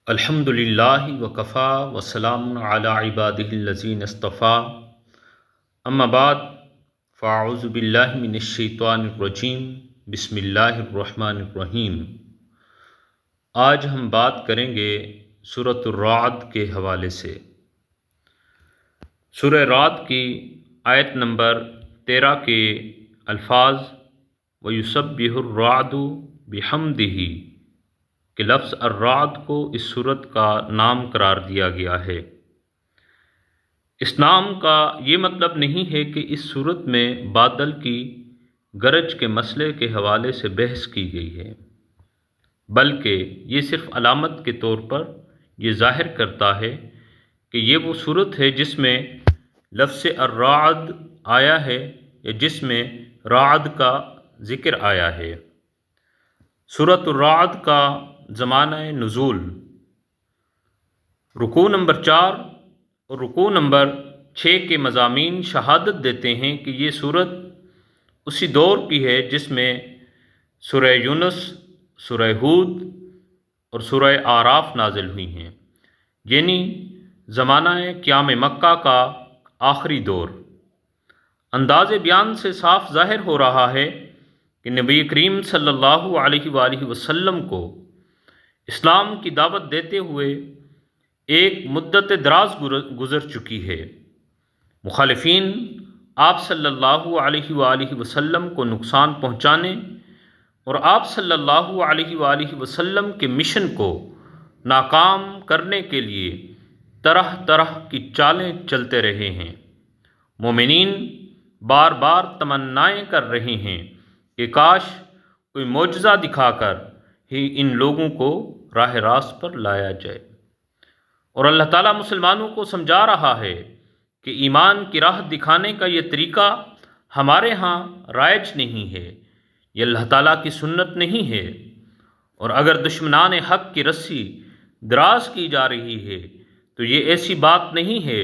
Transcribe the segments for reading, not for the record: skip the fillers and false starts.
الحمد للہ وکفا وسلام علی عبادہ الذین اصطفیٰ اما بعد فاعوذ باللہ من الشیطان الرجیم بسم اللہ الرحمن الرحیم۔ آج ہم بات کریں گے سورۃ الرعد کے حوالے سے۔ سورہ رعد کی آیت نمبر 13 کے الفاظ وَيُسَبِّحُ الرَّعْدُ بِحَمْدِهِ کہ لفظ الرعد کو اس سورت کا نام قرار دیا گیا ہے۔ اس نام کا یہ مطلب نہیں ہے کہ اس سورت میں بادل کی گرج کے مسئلے کے حوالے سے بحث کی گئی ہے، بلکہ یہ صرف علامت کے طور پر یہ ظاہر کرتا ہے کہ یہ وہ سورت ہے جس میں لفظ الرعد آیا ہے یا جس میں رعد کا ذکر آیا ہے۔ سورۃ الرعد کا زمانہ نزول رکوع نمبر 4 اور رکوع نمبر 6 کے مضامین شہادت دیتے ہیں کہ یہ سورت اسی دور کی ہے جس میں سورہ یونس، سورہ ہود اور سورہ اعراف نازل ہوئی ہیں، یعنی زمانہ قیام مکہ کا آخری دور۔ انداز بیان سے صاف ظاہر ہو رہا ہے کہ نبی کریم صلی اللہ علیہ وآلہ وسلم کو اسلام کی دعوت دیتے ہوئے ایک مدت دراز گزر چکی ہے۔ مخالفین آپ صلی اللہ علیہ وآلہ وسلم کو نقصان پہنچانے اور آپ صلی اللہ علیہ وآلہ وسلم کے مشن کو ناکام کرنے کے لیے طرح طرح کی چالیں چلتے رہے ہیں۔ مومنین بار بار تمنائیں کر رہے ہیں کہ کاش کوئی معجزہ دکھا کر ہی ان لوگوں کو راہ راست پر لایا جائے، اور اللہ تعالیٰ مسلمانوں کو سمجھا رہا ہے کہ ایمان کی راہ دکھانے کا یہ طریقہ ہمارے ہاں رائج نہیں ہے، یہ اللہ تعالیٰ کی سنت نہیں ہے، اور اگر دشمنان حق کی رسی دراز کی جا رہی ہے تو یہ ایسی بات نہیں ہے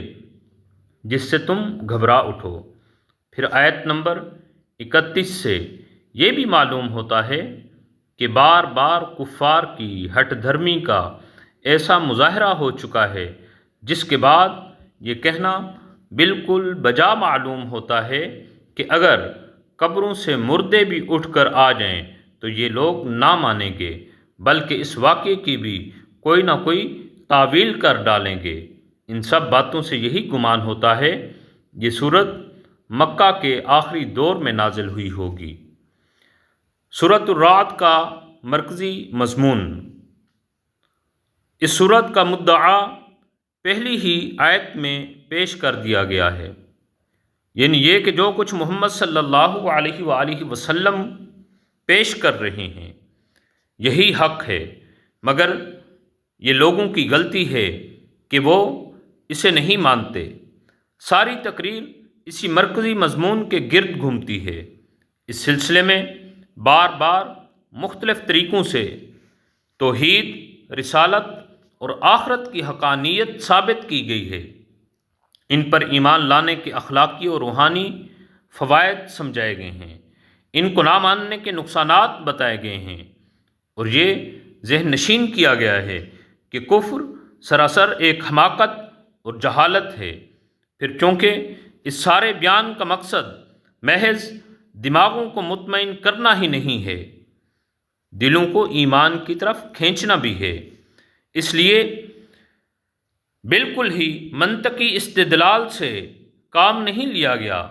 جس سے تم گھبرا اٹھو۔ پھر آیت نمبر 31 سے یہ بھی معلوم ہوتا ہے کہ بار بار کفار کی ہٹ دھرمی کا ایسا مظاہرہ ہو چکا ہے جس کے بعد یہ کہنا بالکل بجا معلوم ہوتا ہے کہ اگر قبروں سے مردے بھی اٹھ کر آ جائیں تو یہ لوگ نہ مانیں گے، بلکہ اس واقعے کی بھی کوئی نہ کوئی تعویل کر ڈالیں گے۔ ان سب باتوں سے یہی گمان ہوتا ہے یہ سورت مکہ کے آخری دور میں نازل ہوئی ہوگی۔ سورۃ الرعد کا مرکزی مضمون۔ اس سورت کا مدعا پہلی ہی آیت میں پیش کر دیا گیا ہے، یعنی یہ کہ جو کچھ محمد صلی اللہ علیہ وآلہ وسلم پیش کر رہے ہیں یہی حق ہے، مگر یہ لوگوں کی غلطی ہے کہ وہ اسے نہیں مانتے۔ ساری تقریر اسی مرکزی مضمون کے گرد گھومتی ہے۔ اس سلسلے میں بار بار مختلف طریقوں سے توحید، رسالت اور آخرت کی حقانیت ثابت کی گئی ہے۔ ان پر ایمان لانے کے اخلاقی اور روحانی فوائد سمجھائے گئے ہیں، ان کو نہ ماننے کے نقصانات بتائے گئے ہیں، اور یہ ذہن نشین کیا گیا ہے کہ کفر سراسر ایک حماقت اور جہالت ہے۔ پھر چونکہ اس سارے بیان کا مقصد محض دماغوں کو مطمئن کرنا ہی نہیں ہے، دلوں کو ایمان کی طرف کھینچنا بھی ہے، اس لیے بالکل ہی منطقی استدلال سے کام نہیں لیا گیا،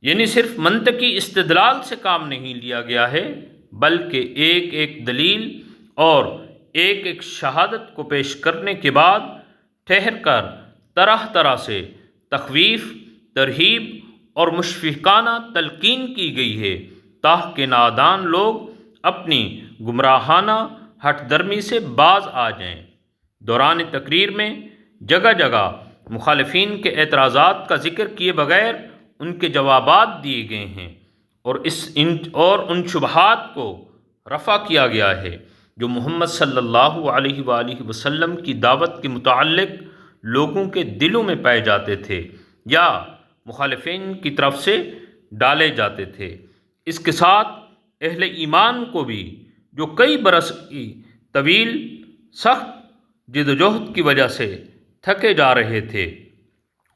یعنی صرف منطقی استدلال سے کام نہیں لیا گیا ہے، بلکہ ایک ایک دلیل اور ایک ایک شہادت کو پیش کرنے کے بعد ٹھہر کر طرح طرح سے تخویف، ترہیب اور مشفقانہ تلقین کی گئی ہے تاکہ نادان لوگ اپنی گمراہانہ ہٹ درمی سے باز آ جائیں۔ دوران تقریر میں جگہ جگہ مخالفین کے اعتراضات کا ذکر کیے بغیر ان کے جوابات دیے گئے ہیں، اور ان شبہات کو رفع کیا گیا ہے جو محمد صلی اللہ علیہ وآلہ وسلم کی دعوت کے متعلق لوگوں کے دلوں میں پائے جاتے تھے یا مخالفین کی طرف سے ڈالے جاتے تھے۔ اس کے ساتھ اہل ایمان کو بھی جو کئی برس کی طویل سخت جد و جہد کی وجہ سے تھکے جا رہے تھے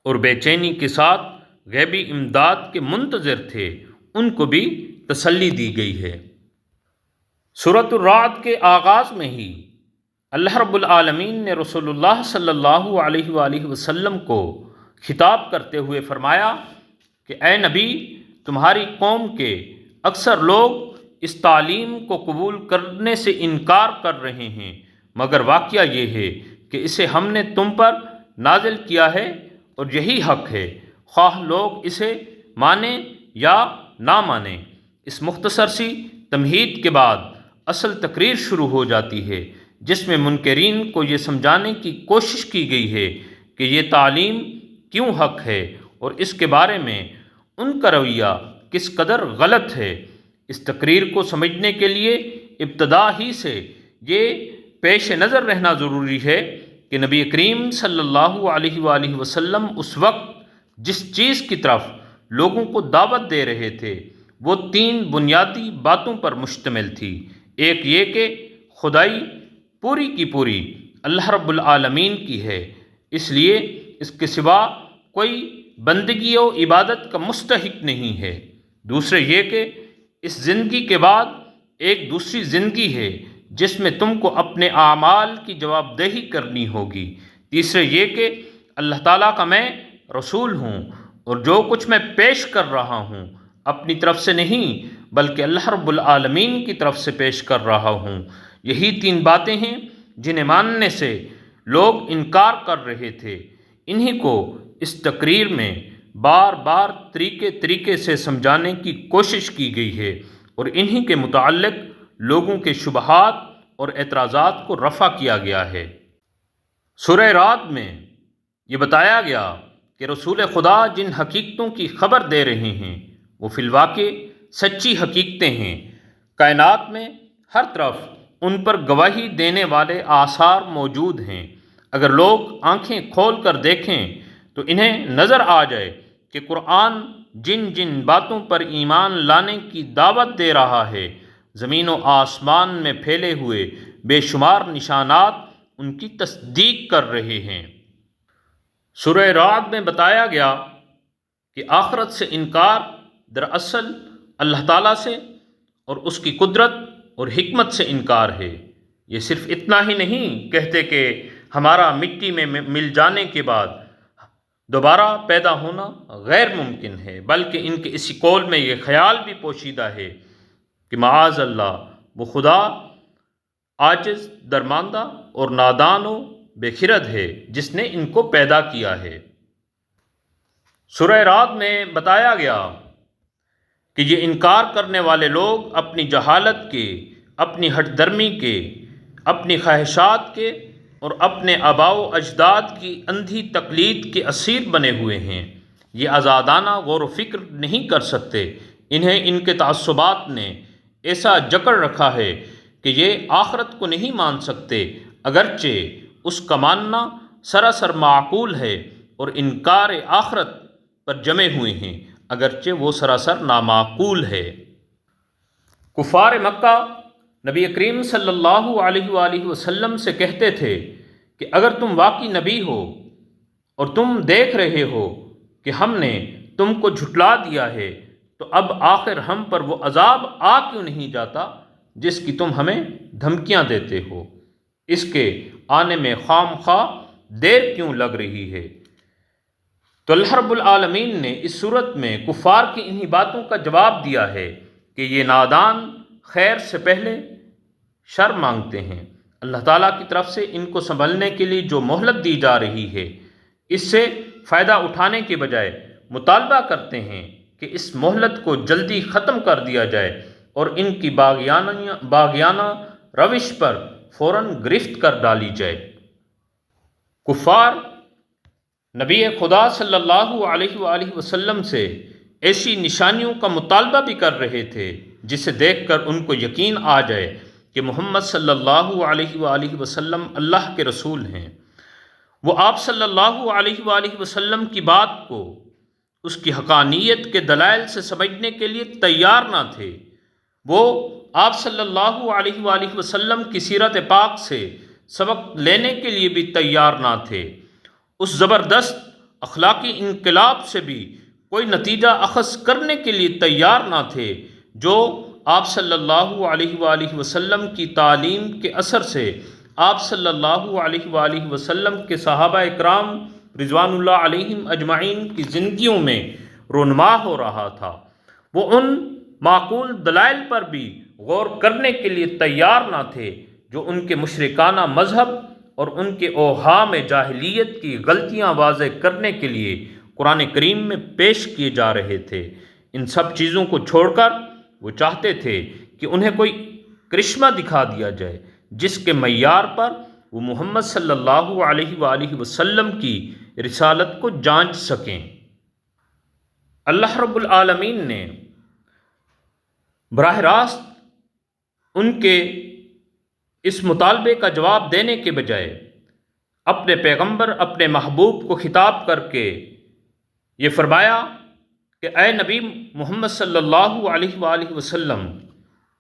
اور بے چینی کے ساتھ غیبی امداد کے منتظر تھے، ان کو بھی تسلی دی گئی ہے۔ سورۃ الرعد کے آغاز میں ہی اللہ رب العالمین نے رسول اللہ صلی اللہ علیہ وآلہ وسلم کو خطاب کرتے ہوئے فرمایا کہ اے نبی، تمہاری قوم کے اکثر لوگ اس تعلیم کو قبول کرنے سے انکار کر رہے ہیں، مگر واقعہ یہ ہے کہ اسے ہم نے تم پر نازل کیا ہے اور یہی حق ہے، خواہ لوگ اسے مانیں یا نہ مانیں۔ اس مختصر سی تمہید کے بعد اصل تقریر شروع ہو جاتی ہے، جس میں منکرین کو یہ سمجھانے کی کوشش کی گئی ہے کہ یہ تعلیم کیوں حق ہے اور اس کے بارے میں ان کا رویہ کس قدر غلط ہے۔ اس تقریر کو سمجھنے کے لیے ابتدا ہی سے یہ پیش نظر رہنا ضروری ہے کہ نبی کریم صلی اللہ علیہ وآلہ وسلم اس وقت جس چیز کی طرف لوگوں کو دعوت دے رہے تھے وہ 3 بنیادی باتوں پر مشتمل تھی۔ ایک یہ کہ خدائی پوری کی پوری اللہ رب العالمین کی ہے، اس لیے اس کے سوا کوئی بندگی و عبادت کا مستحق نہیں ہے۔ دوسرے یہ کہ اس زندگی کے بعد ایک دوسری زندگی ہے جس میں تم کو اپنے اعمال کی جواب دہی کرنی ہوگی۔ تیسرے یہ کہ اللہ تعالیٰ کا میں رسول ہوں اور جو کچھ میں پیش کر رہا ہوں اپنی طرف سے نہیں بلکہ اللہ رب العالمین کی طرف سے پیش کر رہا ہوں۔ یہی 3 باتیں ہیں جنہیں ماننے سے لوگ انکار کر رہے تھے۔ انہی کو اس تقریر میں بار بار طریقے سے سمجھانے کی کوشش کی گئی ہے اور انہی کے متعلق لوگوں کے شبہات اور اعتراضات کو رفع کیا گیا ہے۔ سورہ رعد میں یہ بتایا گیا کہ رسول خدا جن حقیقتوں کی خبر دے رہے ہیں وہ فی الواقع سچی حقیقتیں ہیں۔ کائنات میں ہر طرف ان پر گواہی دینے والے آثار موجود ہیں۔ اگر لوگ آنکھیں کھول کر دیکھیں تو انہیں نظر آ جائے کہ قرآن جن جن باتوں پر ایمان لانے کی دعوت دے رہا ہے، زمین و آسمان میں پھیلے ہوئے بے شمار نشانات ان کی تصدیق کر رہے ہیں۔ سورہ رعد میں بتایا گیا کہ آخرت سے انکار دراصل اللہ تعالیٰ سے اور اس کی قدرت اور حکمت سے انکار ہے۔ یہ صرف اتنا ہی نہیں کہتے کہ ہمارا مٹی میں مل جانے کے بعد دوبارہ پیدا ہونا غیر ممکن ہے، بلکہ ان کے اسی قول میں یہ خیال بھی پوشیدہ ہے کہ معاذ اللہ وہ خدا عاجز، درماندہ اور نادان و بے خرد ہے جس نے ان کو پیدا کیا ہے۔ سورہ رعد میں بتایا گیا کہ یہ انکار کرنے والے لوگ اپنی جہالت کے، اپنی ہٹ درمی کے، اپنی خواہشات کے اور اپنے آباء و اجداد کی اندھی تقلید کے اسیر بنے ہوئے ہیں۔ یہ آزادانہ غور و فکر نہیں کر سکتے۔ انہیں ان کے تعصبات نے ایسا جکڑ رکھا ہے کہ یہ آخرت کو نہیں مان سکتے، اگرچہ اس کا ماننا سراسر معقول ہے، اور انکار آخرت پر جمے ہوئے ہیں اگرچہ وہ سراسر نامعقول ہے۔ کفار مکہ نبی کریم صلی اللہ علیہ وآلہ وسلم سے کہتے تھے کہ اگر تم واقعی نبی ہو اور تم دیکھ رہے ہو کہ ہم نے تم کو جھٹلا دیا ہے تو اب آخر ہم پر وہ عذاب آ کیوں نہیں جاتا جس کی تم ہمیں دھمکیاں دیتے ہو؟ اس کے آنے میں خام خواہ دیر کیوں لگ رہی ہے؟ تو اللہ رب العالمین نے اس صورت میں کفار کی انہی باتوں کا جواب دیا ہے کہ یہ نادان خیر سے پہلے شر مانگتے ہیں۔ اللہ تعالیٰ کی طرف سے ان کو سنبھلنے کے لیے جو مہلت دی جا رہی ہے اس سے فائدہ اٹھانے کے بجائے مطالبہ کرتے ہیں کہ اس مہلت کو جلدی ختم کر دیا جائے اور ان کی باغیانہ روش پر فوراً گرفت کر ڈالی جائے۔ کفار نبی خدا صلی اللہ علیہ وآلہ وسلم سے ایسی نشانیوں کا مطالبہ بھی کر رہے تھے جسے دیکھ کر ان کو یقین آ جائے کہ محمد صلی اللہ علیہ وآلہ وسلم اللہ کے رسول ہیں۔ وہ آپ صلی اللہ علیہ وآلہ وسلم کی بات کو اس کی حقانیت کے دلائل سے سمجھنے کے لیے تیار نہ تھے۔ وہ آپ صلی اللہ علیہ وآلہ وسلم کی سیرت پاک سے سبق لینے کے لیے بھی تیار نہ تھے۔ اس زبردست اخلاقی انقلاب سے بھی کوئی نتیجہ اخذ کرنے کے لیے تیار نہ تھے جو آپ صلی اللہ علیہ وآلہ وسلم کی تعلیم کے اثر سے آپ صلی اللہ علیہ وآلہ وسلم کے صحابہ اکرام رضوان اللہ علیہم اجمعین کی زندگیوں میں رونما ہو رہا تھا۔ وہ ان معقول دلائل پر بھی غور کرنے کے لیے تیار نہ تھے جو ان کے مشرکانہ مذہب اور ان کے اوہام جاہلیت کی غلطیاں واضح کرنے کے لیے قرآن کریم میں پیش کیے جا رہے تھے۔ ان سب چیزوں کو چھوڑ کر وہ چاہتے تھے کہ انہیں کوئی کرشمہ دکھا دیا جائے جس کے معیار پر وہ محمد صلی اللہ علیہ وآلہ وسلم کی رسالت کو جانچ سکیں۔ اللہ رب العالمین نے براہ راست ان کے اس مطالبے کا جواب دینے کے بجائے اپنے پیغمبر اپنے محبوب کو خطاب کر کے یہ فرمایا کہ اے نبی محمد صلی اللہ علیہ وآلہ وسلم،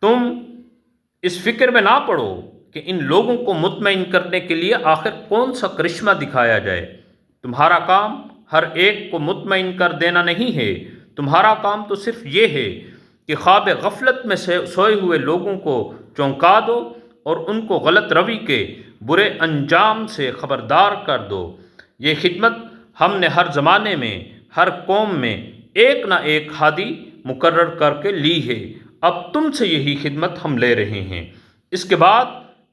تم اس فکر میں نہ پڑو کہ ان لوگوں کو مطمئن کرنے کے لیے آخر کون سا کرشمہ دکھایا جائے۔ تمہارا کام ہر ایک کو مطمئن کر دینا نہیں ہے، تمہارا کام تو صرف یہ ہے کہ خواب غفلت میں سوئے ہوئے لوگوں کو چونکا دو اور ان کو غلط روی کے برے انجام سے خبردار کر دو۔ یہ خدمت ہم نے ہر زمانے میں ہر قوم میں ایک نہ ایک ہادی مقرر کر کے لی ہے، اب تم سے یہی خدمت ہم لے رہے ہیں۔ اس کے بعد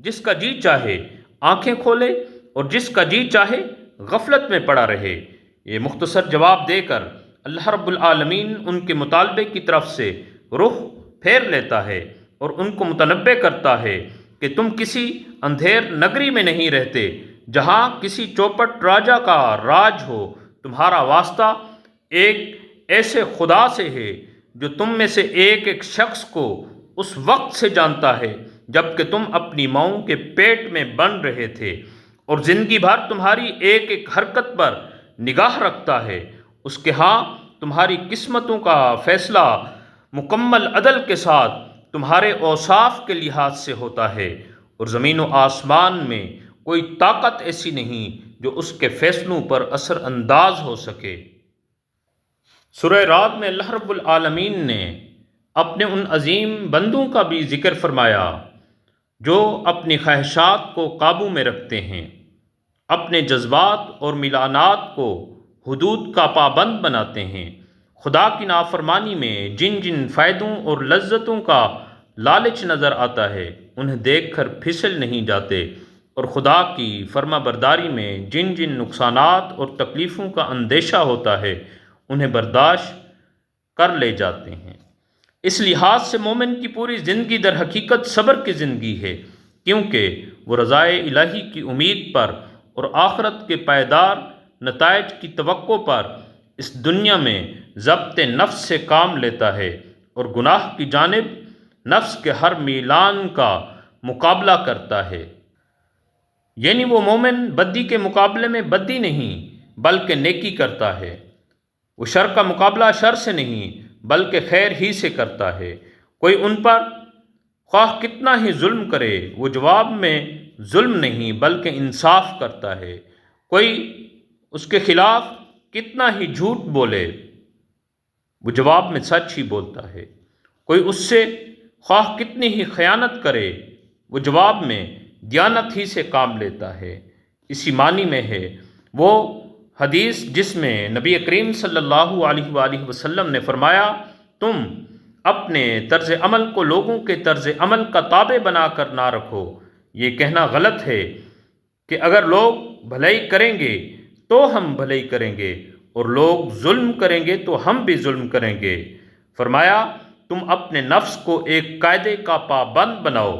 جس کا جی چاہے آنکھیں کھولے اور جس کا جی چاہے غفلت میں پڑا رہے۔ یہ مختصر جواب دے کر اللہ رب العالمین ان کے مطالبے کی طرف سے رخ پھیر لیتا ہے اور ان کو متنبہ کرتا ہے کہ تم کسی اندھیر نگری میں نہیں رہتے جہاں کسی چوپٹ راجہ کا راج ہو، تمہارا واسطہ ایک ایسے خدا سے ہے جو تم میں سے ایک ایک شخص کو اس وقت سے جانتا ہے جب کہ تم اپنی ماؤں کے پیٹ میں بن رہے تھے، اور زندگی بھر تمہاری ایک ایک حرکت پر نگاہ رکھتا ہے۔ اس کے ہاں تمہاری قسمتوں کا فیصلہ مکمل عدل کے ساتھ تمہارے اوصاف کے لحاظ سے ہوتا ہے، اور زمین و آسمان میں کوئی طاقت ایسی نہیں جو اس کے فیصلوں پر اثر انداز ہو سکے۔ سورہ رعد میں اللہ رب العالمین نے اپنے ان عظیم بندوں کا بھی ذکر فرمایا جو اپنی خواہشات کو قابو میں رکھتے ہیں، اپنے جذبات اور میلانات کو حدود کا پابند بناتے ہیں، خدا کی نافرمانی میں جن جن فائدوں اور لذتوں کا لالچ نظر آتا ہے انہیں دیکھ کر پھسل نہیں جاتے، اور خدا کی فرما برداری میں جن جن نقصانات اور تکلیفوں کا اندیشہ ہوتا ہے انہیں برداشت کر لے جاتے ہیں۔ اس لحاظ سے مومن کی پوری زندگی در حقیقت صبر کی زندگی ہے، کیونکہ وہ رضائے الہی کی امید پر اور آخرت کے پائیدار نتائج کی توقع پر اس دنیا میں ضبط نفس سے کام لیتا ہے اور گناہ کی جانب نفس کے ہر میلان کا مقابلہ کرتا ہے۔ یعنی وہ مومن بدی کے مقابلے میں بدی نہیں بلکہ نیکی کرتا ہے، وہ شر کا مقابلہ شر سے نہیں بلکہ خیر ہی سے کرتا ہے۔ کوئی ان پر خواہ کتنا ہی ظلم کرے وہ جواب میں ظلم نہیں بلکہ انصاف کرتا ہے، کوئی اس کے خلاف کتنا ہی جھوٹ بولے وہ جواب میں سچ ہی بولتا ہے، کوئی اس سے خواہ کتنی ہی خیانت کرے وہ جواب میں دیانت ہی سے کام لیتا ہے۔ اسی معنی میں ہے وہ حدیث جس میں نبی کریم صلی اللہ علیہ وآلہ وسلم نے فرمایا، تم اپنے طرز عمل کو لوگوں کے طرز عمل کا تابع بنا کر نہ رکھو۔ یہ کہنا غلط ہے کہ اگر لوگ بھلائی کریں گے تو ہم بھلائی کریں گے اور لوگ ظلم کریں گے تو ہم بھی ظلم کریں گے۔ فرمایا تم اپنے نفس کو ایک قاعدے کا پابند بناؤ،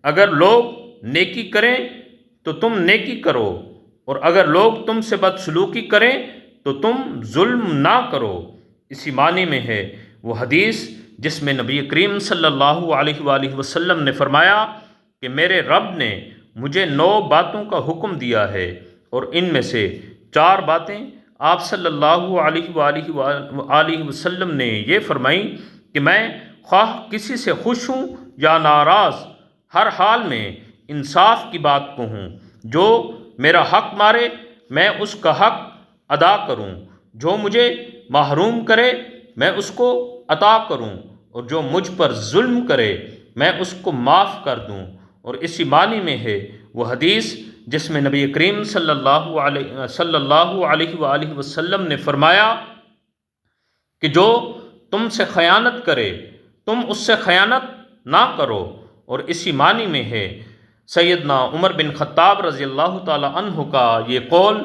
اگر لوگ نیکی کریں تو تم نیکی کرو، اور اگر لوگ تم سے بدسلوکی کریں تو تم ظلم نہ کرو۔ اسی معنی میں ہے وہ حدیث جس میں نبی کریم صلی اللہ علیہ وآلہ وسلم نے فرمایا کہ میرے رب نے مجھے 9 باتوں کا حکم دیا ہے، اور ان میں سے 4 باتیں آپ صلی اللہ علیہ وآلہ وسلم نے یہ فرمائیں کہ میں خواہ کسی سے خوش ہوں یا ناراض، ہر حال میں انصاف کی بات کہوں، جو میرا حق مارے میں اس کا حق ادا کروں، جو مجھے محروم کرے میں اس کو عطا کروں، اور جو مجھ پر ظلم کرے میں اس کو معاف کر دوں۔ اور اسی معنی میں ہے وہ حدیث جس میں نبی کریم صلی اللہ علیہ وآلہ وسلم نے فرمایا کہ جو تم سے خیانت کرے تم اس سے خیانت نہ کرو۔ اور اسی معنی میں ہے سیدنا عمر بن خطاب رضی اللہ تعالی عنہ کا یہ قول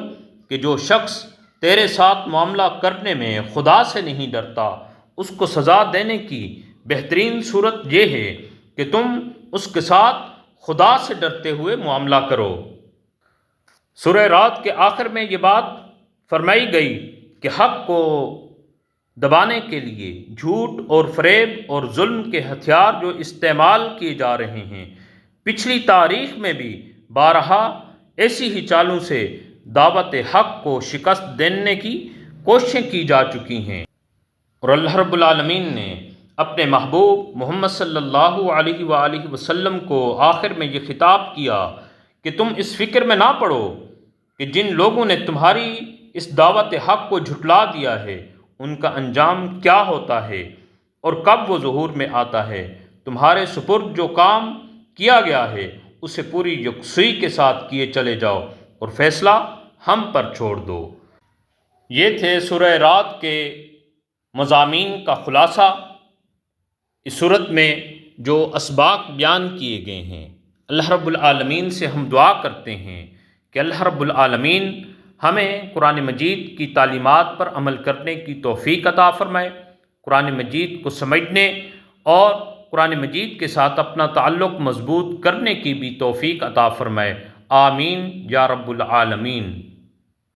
کہ جو شخص تیرے ساتھ معاملہ کرنے میں خدا سے نہیں ڈرتا، اس کو سزا دینے کی بہترین صورت یہ ہے کہ تم اس کے ساتھ خدا سے ڈرتے ہوئے معاملہ کرو۔ سورہ رات کے آخر میں یہ بات فرمائی گئی کہ حق کو دبانے کے لیے جھوٹ اور فریب اور ظلم کے ہتھیار جو استعمال کیے جا رہے ہیں، پچھلی تاریخ میں بھی بارہا ایسی ہی چالوں سے دعوت حق کو شکست دینے کی کوششیں کی جا چکی ہیں، اور اللہ رب العالمین نے اپنے محبوب محمد صلی اللہ علیہ وآلہ وسلم کو آخر میں یہ خطاب کیا کہ تم اس فکر میں نہ پڑو کہ جن لوگوں نے تمہاری اس دعوت حق کو جھٹلا دیا ہے ان کا انجام کیا ہوتا ہے اور کب وہ ظہور میں آتا ہے۔ تمہارے سپرد جو کام کیا گیا ہے اسے پوری یکسوئی کے ساتھ کیے چلے جاؤ اور فیصلہ ہم پر چھوڑ دو۔ یہ تھے سورہ رات کے مضامین کا خلاصہ۔ اس صورت میں جو اسباق بیان کیے گئے ہیں، اللہ رب العالمین سے ہم دعا کرتے ہیں کہ اللہ رب العالمین ہمیں قرآن مجید کی تعلیمات پر عمل کرنے کی توفیق عطا فرمائے، قرآن مجید کو سمجھنے اور قرآن مجید کے ساتھ اپنا تعلق مضبوط کرنے کی بھی توفیق عطا فرمائے۔ آمین یا رب العالمین۔